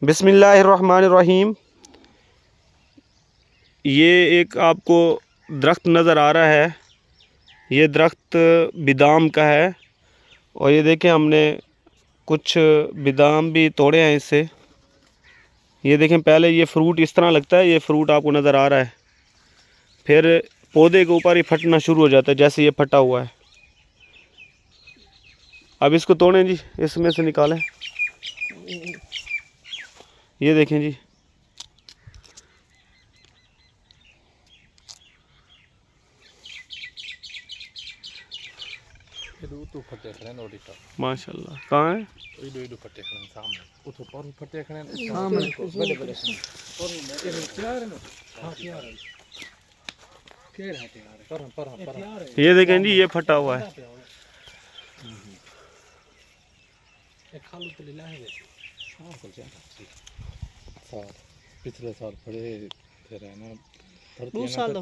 बिस्मिल्लाहिर्रहमानिर्रहीम। ये एक आपको दरख्त नज़र आ रहा है, ये दरख्त बिदाम का है। और ये देखें, हमने कुछ बिदाम भी तोड़े हैं इससे। ये देखें, पहले ये फ्रूट इस तरह लगता है, ये फ्रूट आपको नज़र आ रहा है, फिर पौधे के ऊपर ही फटना शुरू हो जाता है, जैसे ये फटा हुआ है। अब इसको तोड़ें जी, इसमें से निकालें। ये देखें जी, माशाल्लाह। कहाँ है? ये देखें जी, ये फटा हुआ है। पिछले साल पड़े फिर है ना, 2 साल